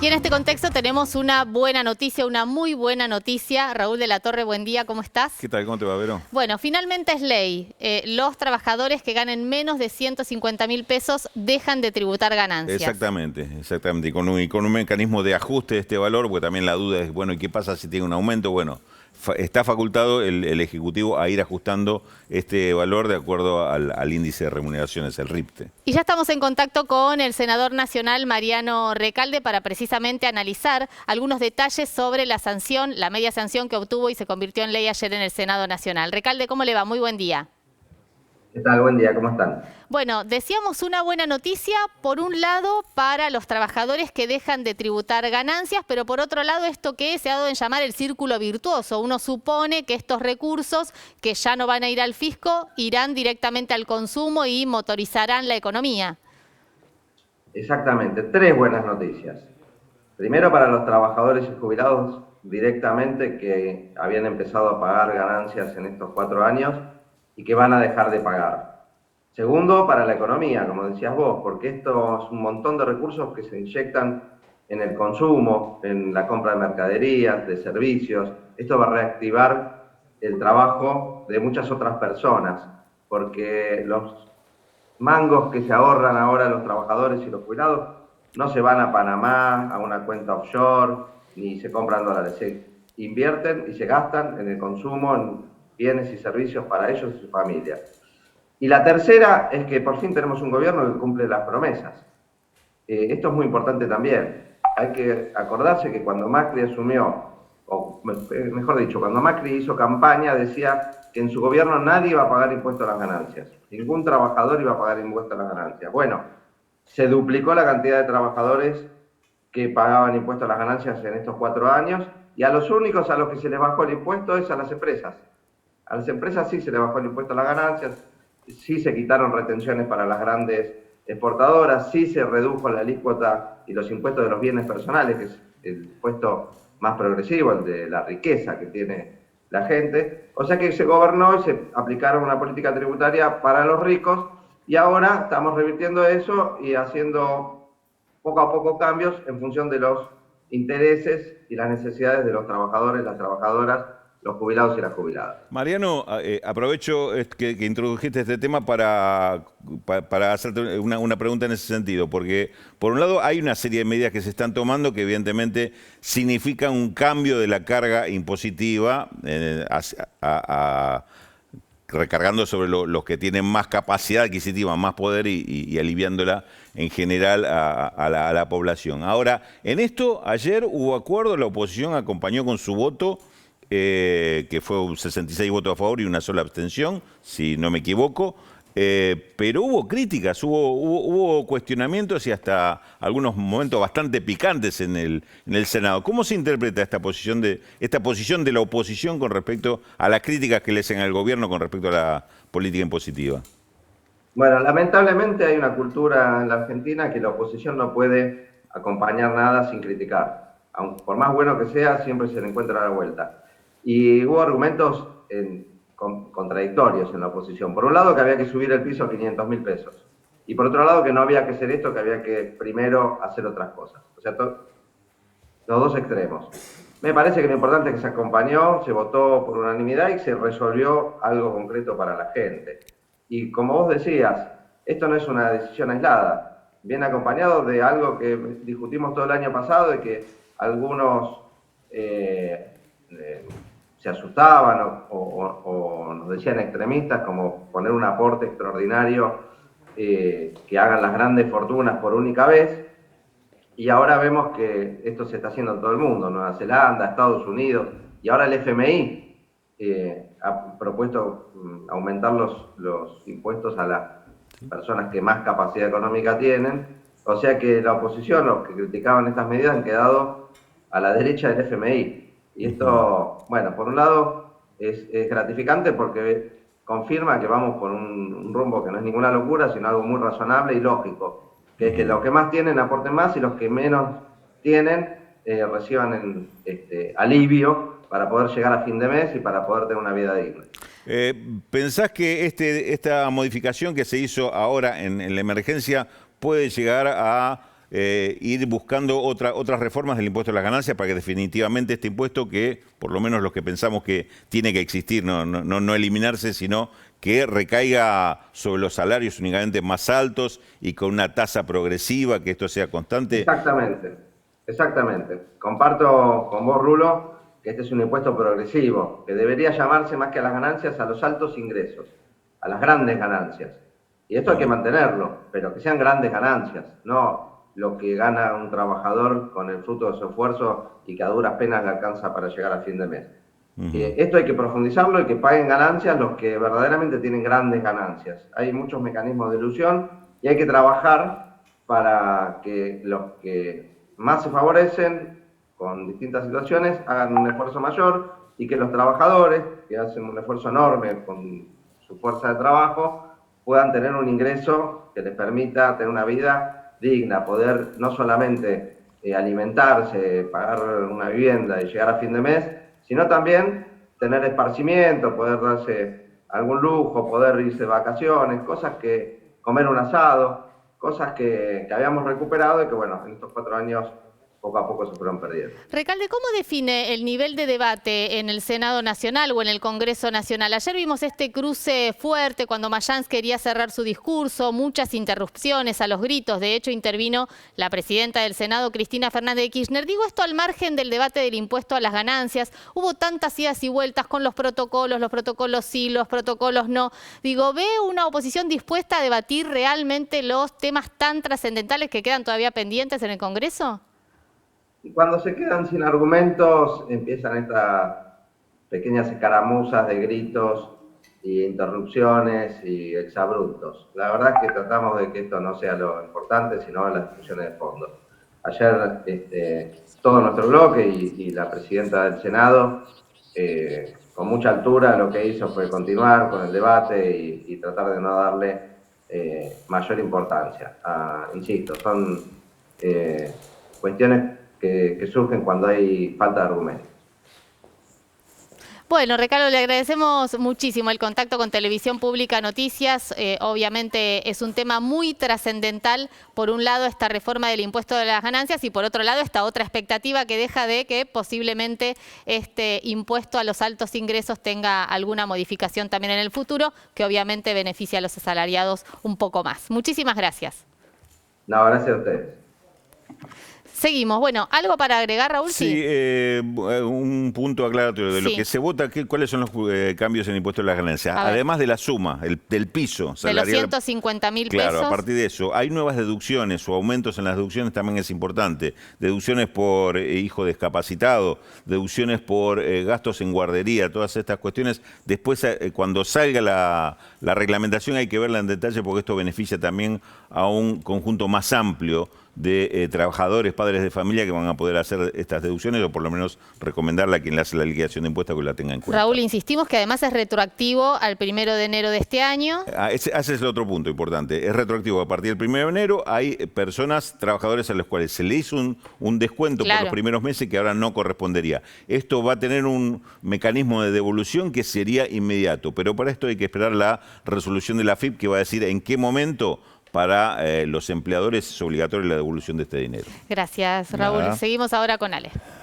en este contexto tenemos una buena noticia, una muy buena noticia. Raúl de la Torre, buen día, ¿cómo estás? ¿Qué tal? ¿Cómo te va, Vero? Bueno, finalmente es ley. Los trabajadores que ganen menos de 150.000 pesos dejan de tributar ganancias. Exactamente. Y con un mecanismo de ajuste de este valor, porque también la duda es, bueno, ¿y qué pasa si tiene un aumento? Bueno, está facultado el Ejecutivo a ir ajustando este valor de acuerdo al índice de remuneraciones, el RIPTE. Y ya estamos en contacto con el senador nacional Mariano Recalde para precisamente analizar algunos detalles sobre la sanción, la media sanción que obtuvo y se convirtió en ley ayer en el Senado Nacional. Recalde, ¿cómo le va? Muy buen día. ¿Qué tal? Buen día, ¿cómo están? Bueno, decíamos una buena noticia, por un lado, para los trabajadores que dejan de tributar ganancias, pero por otro lado, esto que se ha dado en llamar el círculo virtuoso. Uno supone que estos recursos, que ya no van a ir al fisco, irán directamente al consumo y motorizarán la economía. Exactamente, tres buenas noticias. Primero, para los trabajadores y jubilados directamente que habían empezado a pagar ganancias en estos 4 años y que van a dejar de pagar. Segundo, para la economía, como decías vos, porque esto es un montón de recursos que se inyectan en el consumo, en la compra de mercaderías, de servicios. Esto va a reactivar el trabajo de muchas otras personas, porque los mangos que se ahorran ahora los trabajadores y los jubilados no se van a Panamá, a una cuenta offshore, ni se compran dólares. Se invierten y se gastan en el consumo, en bienes y servicios para ellos y sus familias. Y la tercera es que por fin tenemos un gobierno que cumple las promesas. Esto es muy importante también. Hay que acordarse que cuando Macri asumió, o mejor dicho, cuando Macri hizo campaña, decía que en su gobierno nadie iba a pagar impuestos a las ganancias. Ningún trabajador iba a pagar impuestos a las ganancias. Bueno, se duplicó la cantidad de trabajadores que pagaban impuestos a las ganancias en estos 4 años, y a los únicos a los que se les bajó el impuesto es a las empresas. A las empresas sí se les bajó el impuesto a las ganancias, sí se quitaron retenciones para las grandes exportadoras, sí se redujo la alícuota y los impuestos de los bienes personales, que es el impuesto más progresivo, el de la riqueza que tiene la gente. O sea que se gobernó y se aplicaron una política tributaria para los ricos, y ahora estamos revirtiendo eso y haciendo poco a poco cambios en función de los intereses y las necesidades de los trabajadores, las trabajadoras, los jubilados y las jubiladas. Mariano, aprovecho que introdujiste este tema para hacerte una pregunta en ese sentido, porque por un lado hay una serie de medidas que se están tomando que evidentemente significan un cambio de la carga impositiva recargando sobre los que tienen más capacidad adquisitiva, más poder y aliviándola en general a la población. Ahora, en esto ayer hubo acuerdo, la oposición acompañó con su voto, que fue 66 votos a favor y una sola abstención, si no me equivoco, pero hubo críticas, hubo cuestionamientos y hasta algunos momentos bastante picantes en el Senado. ¿Cómo se interpreta esta posición de la oposición con respecto a las críticas que le hacen al gobierno con respecto a la política impositiva? Bueno, lamentablemente hay una cultura en la Argentina que la oposición no puede acompañar nada sin criticar. Aunque por más bueno que sea, siempre se le encuentra la vuelta. Y hubo argumentos contradictorios en la oposición. Por un lado, que había que subir el piso a 500.000 pesos. Y por otro lado, que no había que hacer esto, que había que primero hacer otras cosas. O sea, los dos extremos. Me parece que lo importante es que se acompañó, se votó por unanimidad y se resolvió algo concreto para la gente. Y como vos decías, esto no es una decisión aislada. Viene acompañado de algo que discutimos todo el año pasado, de que algunos se asustaban o nos decían extremistas, como poner un aporte extraordinario que hagan las grandes fortunas por única vez. Y ahora vemos que esto se está haciendo en todo el mundo, Nueva Zelanda, Estados Unidos, y ahora el FMI ha propuesto aumentar los impuestos a las personas que más capacidad económica tienen. O sea que la oposición, los que criticaban estas medidas, han quedado a la derecha del FMI. Y esto, bueno, por un lado es gratificante porque confirma que vamos por un rumbo que no es ninguna locura, sino algo muy razonable y lógico, que es que los que más tienen aporten más y los que menos tienen reciban alivio para poder llegar a fin de mes y para poder tener una vida digna. ¿Pensás que esta modificación que se hizo ahora en la emergencia puede llegar a ir buscando otras reformas del impuesto a las ganancias para que definitivamente este impuesto, que por lo menos los que pensamos que tiene que existir, no eliminarse, sino que recaiga sobre los salarios únicamente más altos y con una tasa progresiva, que esto sea constante. Exactamente, exactamente. Comparto con vos, Rulo, que este es un impuesto progresivo, que debería llamarse más que a las ganancias, a los altos ingresos, a las grandes ganancias. Y esto hay que mantenerlo, pero que sean grandes ganancias, no lo que gana un trabajador con el fruto de su esfuerzo y que a duras penas le alcanza para llegar a fin de mes. Esto hay que profundizarlo y que paguen ganancias los que verdaderamente tienen grandes ganancias. Hay muchos mecanismos de ilusión y hay que trabajar para que los que más se favorecen con distintas situaciones hagan un esfuerzo mayor y que los trabajadores, que hacen un esfuerzo enorme con su fuerza de trabajo, puedan tener un ingreso que les permita tener una vida digna, poder no solamente alimentarse, pagar una vivienda y llegar a fin de mes, sino también tener esparcimiento, poder darse algún lujo, poder irse de vacaciones, cosas que, comer un asado, cosas que habíamos recuperado y que, bueno, en estos 4 años poco a poco se fueron perdiendo. Recalde, ¿cómo define el nivel de debate en el Senado Nacional o en el Congreso Nacional? Ayer vimos este cruce fuerte cuando Mayans quería cerrar su discurso, muchas interrupciones a los gritos. De hecho, intervino la presidenta del Senado, Cristina Fernández de Kirchner. Digo esto al margen del debate del impuesto a las ganancias. Hubo tantas idas y vueltas con los protocolos sí, los protocolos no. Digo, ¿ve una oposición dispuesta a debatir realmente los temas tan trascendentales que quedan todavía pendientes en el Congreso? Y cuando se quedan sin argumentos, empiezan estas pequeñas escaramuzas de gritos y interrupciones y exabruptos. La verdad es que tratamos de que esto no sea lo importante, sino las discusiones de fondo. Ayer todo nuestro bloque y la presidenta del Senado, con mucha altura, lo que hizo fue continuar con el debate y tratar de no darle mayor importancia. Insisto, son cuestiones que surgen cuando hay falta de argumentos. Bueno, Recalde, le agradecemos muchísimo el contacto con Televisión Pública Noticias. Obviamente es un tema muy trascendental. Por un lado, esta reforma del impuesto de las ganancias y por otro lado, esta otra expectativa que deja de que posiblemente este impuesto a los altos ingresos tenga alguna modificación también en el futuro, que obviamente beneficia a los asalariados un poco más. Muchísimas gracias. No, gracias a ustedes. Seguimos. Bueno, ¿algo para agregar, Raúl? Sí, un punto aclaratorio de lo que se vota, ¿cuáles son los cambios en el impuesto de las ganancias? Además de la suma, del piso salarial. De los 150.000 pesos. Claro, a partir de eso, hay nuevas deducciones o aumentos en las deducciones, también es importante. Deducciones por hijo discapacitado, deducciones por gastos en guardería, todas estas cuestiones. Después, cuando salga la reglamentación, hay que verla en detalle porque esto beneficia también a un conjunto más amplio de trabajadores, padres de familia que van a poder hacer estas deducciones o por lo menos recomendarle a quien le hace la liquidación de impuestos que la tenga en cuenta. Raúl, insistimos que además es retroactivo al 1 de enero de este año. Ese es el otro punto importante. Es retroactivo. A partir del 1 de enero hay personas, trabajadores a los cuales se le hizo un descuento por los primeros meses que ahora no correspondería. Esto va a tener un mecanismo de devolución que sería inmediato, pero para esto hay que esperar la resolución de la AFIP que va a decir en qué momento para los empleadores es obligatoria la devolución de este dinero. Gracias, Raúl. Seguimos ahora con Ale.